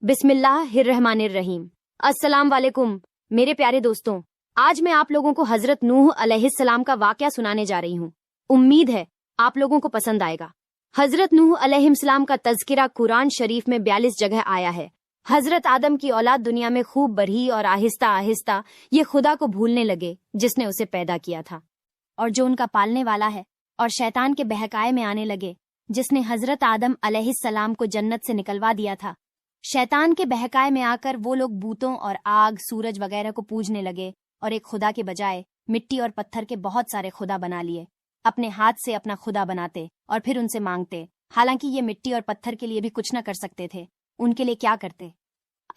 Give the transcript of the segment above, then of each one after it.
बिस्मिल्लाहिर्रहमानिर्रहीम। अस्सलाम वालेकुम मेरे प्यारे दोस्तों, आज मैं आप लोगों को हजरत नूह अलैहिस्सलाम का वाकया सुनाने जा रही हूँ। उम्मीद है आप लोगों को पसंद आएगा। हजरत नूह अलैहिस्सलाम का तज़किरा कुरान शरीफ में 42 जगह आया है। हजरत आदम की औलाद दुनिया में खूब बढ़ी और आहिस्ता आहिस्ता ये खुदा को भूलने लगे जिसने उसे पैदा किया था और जो उनका पालने वाला है, और शैतान के बहकाए में आने लगे जिसने हजरत आदम अलैहिस्सलाम को जन्नत से निकलवा दिया था। शैतान के बहकाए में आकर वो लोग बूतों और आग, सूरज वगैरह को पूजने लगे और एक खुदा के बजाय मिट्टी और पत्थर के बहुत सारे खुदा बना लिए। अपने हाथ से अपना खुदा बनाते और फिर उनसे मांगते। हालांकि ये मिट्टी और पत्थर के लिए भी कुछ न कर सकते थे। उनके लिए क्या करते?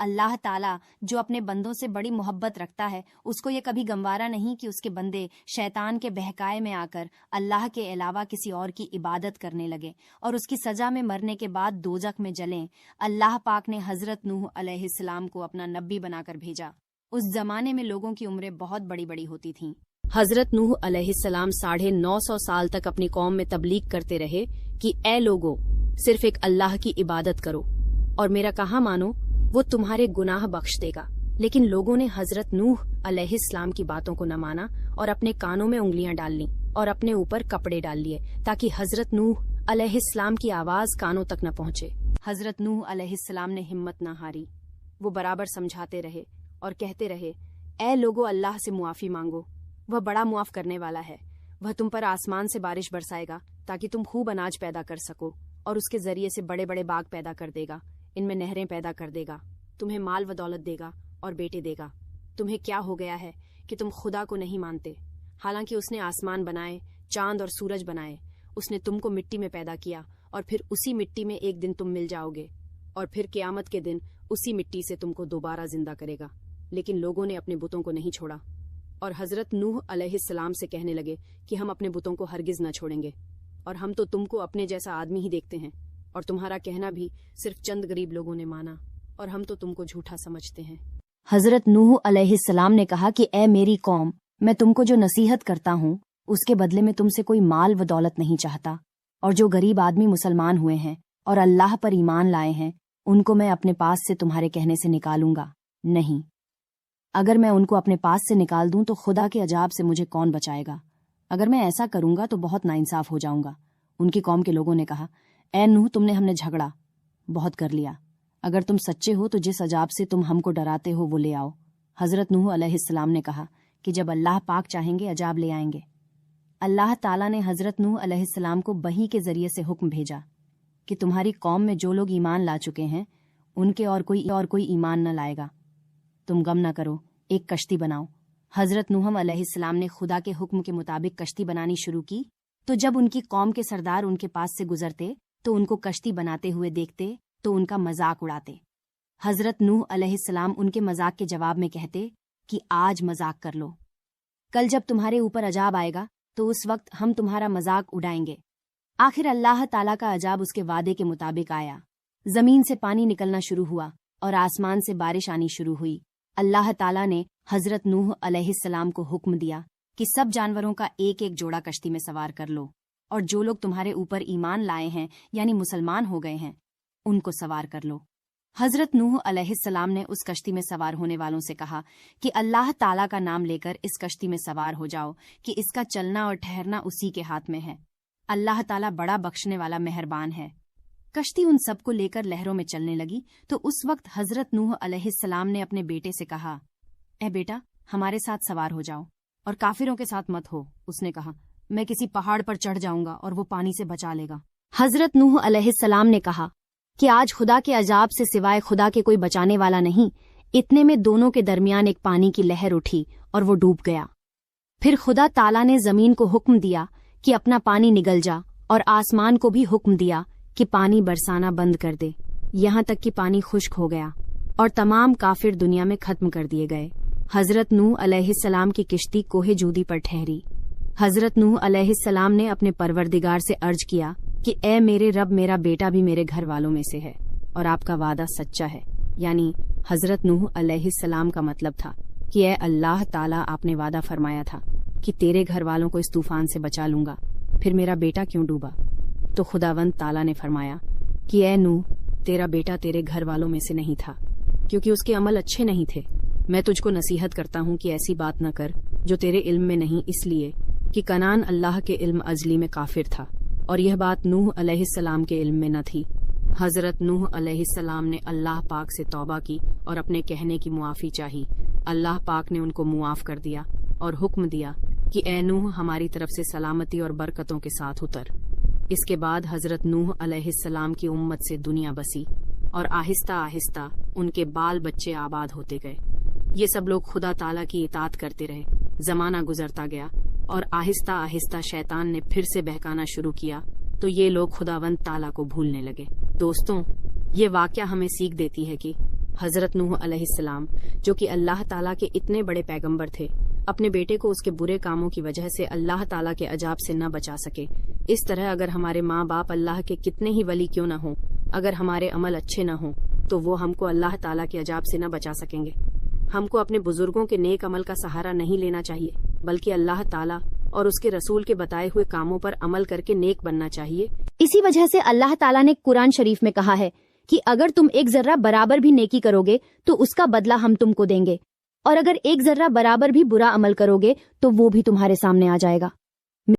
अल्लाह ताला जो अपने बंदों से बड़ी मोहब्बत रखता है, उसको ये कभी गंवारा नहीं कि उसके बंदे शैतान के बहकाए में आकर अल्लाह के अलावा किसी और की इबादत करने लगे और उसकी सजा में मरने के बाद दोजख में जलें। अल्लाह पाक ने हजरत नूह अलैहिस्सलाम को अपना नबी बनाकर भेजा। उस जमाने में लोगों की उम्रें बहुत बड़ी बड़ी होती थीं। हजरत नूह अलैहिस्सलाम 950 साल तक अपनी कौम में तबलीग करते रहे कि ए लोगो, सिर्फ एक अल्लाह की इबादत करो और मेरा कहा मानो, वो तुम्हारे गुनाह बख्श देगा। लेकिन लोगों ने हजरत नूह अलैहिस्सलाम की बातों को न माना और अपने कानों में उंगलियां डाल लीं और अपने ऊपर कपड़े डाल लिए ताकि हजरत नूह अलैहिस्सलाम की आवाज कानों तक न पहुंचे। हजरत नूह अलैहिस्सलाम ने हिम्मत न हारी। वो बराबर समझाते रहे और कहते रहे, ए लोगो, अल्लाह से मुआफी मांगो, वह बड़ा मुआफ करने वाला है। वह तुम पर आसमान से बारिश बरसाएगा ताकि तुम खूब अनाज पैदा कर सको और उसके जरिए से बड़े बड़े बाग पैदा कर देगा, इनमें नहरें पैदा कर देगा, तुम्हें माल व दौलत देगा और बेटे देगा। तुम्हें क्या हो गया है कि तुम खुदा को नहीं मानते? हालांकि उसने आसमान बनाए, चांद और सूरज बनाए। उसने तुमको मिट्टी में पैदा किया और फिर उसी मिट्टी में एक दिन तुम मिल जाओगे और फिर क़यामत के दिन उसी मिट्टी से तुमको दोबारा जिंदा करेगा। लेकिन लोगों ने अपने बुतों को नहीं छोड़ा और हजरत नूह अलैहिस्सलाम से कहने लगे कि हम अपने बुतों को हरगिज न छोड़ेंगे और हम तो तुमको अपने जैसा आदमी ही देखते हैं और तुम्हारा कहना भी सिर्फ चंद गरीब लोगों ने माना और हम तो तुमको झूठा समझते हैं। हजरत नूह अलैहिस्सलाम ने कहा कि ए मेरी कौम, मैं तुमको जो नसीहत करता हूँ उसके बदले में तुमसे कोई माल व दौलत नहीं चाहता, और जो गरीब आदमी मुसलमान हुए हैं और अल्लाह पर ईमान लाए हैं उनको मैं अपने पास से तुम्हारे कहने से निकालूंगा नहीं। अगर मैं उनको अपने पास से निकाल दूं तो खुदा के अजाब से मुझे कौन बचाएगा? अगर मैं ऐसा करूंगा तो बहुत नाइंसाफ हो जाऊंगा। उनकी कौम के लोगों ने कहा, ए नूह, तुमने हमने झगड़ा बहुत कर लिया। अगर तुम सच्चे हो तो जिस अजाब से तुम हमको डराते हो वो ले आओ। हजरत नूह अलैहिस्सलाम ने कहा कि जब अल्लाह पाक चाहेंगे अजाब ले आएंगे। अल्लाह ताला ने हजरत नूह अलैहिस्सलाम को वही के जरिए से हुक्म भेजा कि तुम्हारी कौम में जो लोग ईमान ला चुके हैं उनके और कोई ईमान न लाएगा। तुम गम न करो, एक कश्ती बनाओ। हजरत नूह अलैहिस्सलाम ने खुदा के हुक्म के मुताबिक कश्ती बनानी शुरू की। तो जब उनकी कौम के सरदार उनके पास से गुजरते तो उनको कश्ती बनाते हुए देखते तो उनका मजाक उड़ाते। हजरत नूह अलैहिस्सलाम उनके मजाक के जवाब में कहते कि आज मजाक कर लो, कल जब तुम्हारे ऊपर अजाब आएगा तो उस वक्त हम तुम्हारा मजाक उड़ाएंगे। आखिर अल्लाह ताला का अजाब उसके वादे के मुताबिक आया। जमीन से पानी निकलना शुरू हुआ और आसमान से बारिश आनी शुरू हुई। अल्लाह ताला ने हजरत नूह अलैहिस्सलाम को हुक्म दिया कि सब जानवरों का एक एक जोड़ा कश्ती में सवार कर लो और जो लोग तुम्हारे ऊपर ईमान लाए हैं यानी मुसलमान हो गए हैं उनको सवार कर लो। हजरत नूह अलैहिस्सलाम ने उस कश्ती में सवार होने वालों से कहा कि अल्लाह ताला का नाम लेकर इस कश्ती में सवार हो जाओ कि इसका चलना और ठहरना उसी के हाथ में है। अल्लाह ताला बड़ा बख्शने वाला मेहरबान है। कश्ती उन सबको लेकर लहरों में चलने लगी तो उस वक्त हजरत नूह अलैहिस्सलाम ने अपने बेटे से कहा, ए बेटा, हमारे साथ सवार हो जाओ और काफिरों के साथ मत हो। उसने कहा, मैं किसी पहाड़ पर चढ़ जाऊंगा और वो पानी से बचा लेगा। हजरत नूह अलैहिस्सलाम ने कहा कि आज खुदा के अजाब से सिवाय खुदा के कोई बचाने वाला नहीं। इतने में दोनों के दरमियान एक पानी की लहर उठी और वो डूब गया। फिर खुदा ताला ने जमीन को हुक्म दिया कि अपना पानी निगल जा और आसमान को भी हुक्म दिया कि पानी बरसाना बंद कर दे, यहाँ तक कि पानी खुश्क हो गया और तमाम काफिर दुनिया में खत्म कर दिए गए। हजरत नूह अलैहिस्सलाम की किश्ती कोहे जूदी पर ठहरी। हजरत नूह अलैहिस्सलाम ने अपने परवरदिगार से अर्ज किया कि ए मेरे रब, मेरा बेटा भी मेरे घर वालों में से है और आपका वादा सच्चा है। यानी हजरत नूह अलैहिस्सलाम का मतलब था कि ए अल्लाह ताला, आपने वादा फरमाया था कि तेरे घर वालों को इस तूफान से बचा लूंगा, फिर मेरा बेटा क्यों डूबा? तो खुदावंद ताला ने फरमाया कि ए नूह, تیرا بیٹا تیرے گھر والوں میں سے نہیں تھا کیونکہ اس کے عمل اچھے نہیں تھے۔ میں تجھ کو نصیحت کرتا ہوں کہ ایسی بات نہ کر جو تیرے علم میں نہیں، اس لیے کہ کنعان اللہ کے علم ازلی میں کافر تھا اور یہ بات نوح علیہ السلام کے علم میں نہ تھی۔ حضرت نوح علیہ السلام نے اللہ پاک سے توبہ کی اور اپنے کہنے کی معافی چاہی۔ اللہ پاک نے ان کو معاف کر دیا اور حکم دیا کہ اے نوح ہماری طرف سے سلامتی اور برکتوں کے ساتھ اتر۔ اس کے بعد حضرت نوح علیہ السلام کی امت سے دنیا بسی اور آہستہ آہستہ ان کے بال بچے آباد ہوتے گئے۔ یہ سب لوگ خدا تعالیٰ کی اطاعت کرتے رہے۔ زمانہ گزرتا گیا اور آہستہ آہستہ شیطان نے پھر سے بہکانا شروع کیا تو یہ لوگ خداوند تعالیٰ کو بھولنے لگے۔ دوستوں، یہ واقعہ ہمیں سیکھ دیتی ہے کہ حضرت نوح علیہ السلام جو کہ اللہ تعالیٰ کے اتنے بڑے پیغمبر تھے، اپنے بیٹے کو اس کے برے کاموں کی وجہ سے اللہ تعالیٰ کے عذاب سے نہ بچا سکے۔ اس طرح اگر ہمارے ماں باپ اللہ کے کتنے ہی ولی کیوں نہ ہوں، اگر ہمارے عمل اچھے نہ ہوں تو وہ ہم کو اللہ تعالیٰ کے عذاب سے نہ بچا سکیں گے۔ ہم کو اپنے بزرگوں کے نیک عمل کا سہارا نہیں لینا چاہیے، بلکہ اللہ تعالیٰ اور اس کے رسول کے بتائے ہوئے کاموں پر عمل کر کے نیک بننا چاہیے۔ اسی وجہ سے اللہ تعالیٰ نے قرآن شریف میں کہا ہے کہ اگر تم ایک ذرہ برابر بھی نیکی کرو گے تو اس کا بدلہ ہم تم کو دیں گے، اور اگر ایک ذرہ برابر بھی برا عمل کرو گے تو وہ بھی تمہارے سامنے آ جائے گا۔